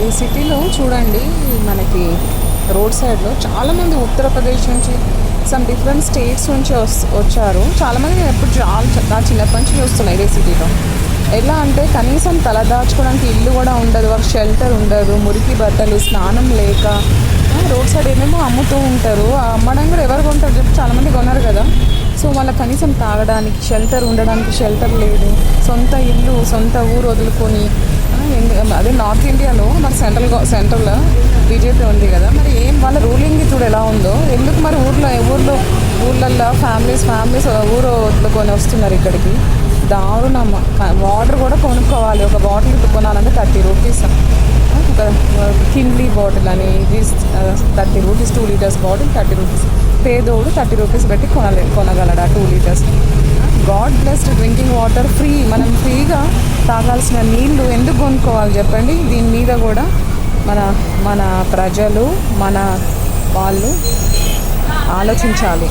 ఈ సిటీలో చూడండి, మనకి రోడ్ సైడ్లో చాలామంది ఉత్తరప్రదేశ్ నుంచి సమ్ డిఫరెంట్ స్టేట్స్ నుంచి వచ్చారు. చాలామంది నేను ఎప్పుడు నా చిన్నప్పటి నుంచి చూస్తున్నాను ఇదే సిటీలో. ఎలా అంటే కనీసం తలదాచుకోవడానికి ఇల్లు కూడా ఉండదు, వాళ్ళకి షెల్టర్ ఉండదు, మురికి బట్టలు, స్నానం లేక రోడ్ సైడ్ ఏమేమో అమ్ముతూ ఉంటారు. ఆ అమ్మడం కూడా ఎవరు కొంటారు చెప్పి చాలామంది కొన్నారు కదా. సో వాళ్ళకి కనీసం తాగడానికి షెల్టర్, ఉండడానికి షెల్టర్ లేదు. సొంత ఇల్లు, సొంత ఊరు వదులుకొని అదే నార్త్ ఇండియాలో మరి సెంట్రల్లో బీజేపీ ఉంది కదా, మరి ఏం వాళ్ళ రూలింగ్ చూడు ఎలా ఉందో. ఎందుకు మరి ఊర్లల్లో ఫ్యామిలీస్ ఊరు వదులుకొని వస్తున్నారు ఇక్కడికి. దారుణమ్మ. వాటర్ కూడా కొనుక్కోవాలి, ఒక బాటిల్ కొనాలంటే 30 రూపీస్. ఒక కిన్లీ బాటిల్ అని 30 రూపీస్, 2 లీటర్స్ బాటిల్ 30 రూపీస్. పేదోడు 30 రూపీస్ పెట్టి కొనగలడా 2 litres. God blessed drinking water free. మనం ఫ్రీగా తాగాల్సిన నీళ్లు ఎందుకు కొనుక్కోవాలి చెప్పండి. దీని మీద కూడా మన ప్రజలు, మన వాళ్ళు ఆలోచించాలి.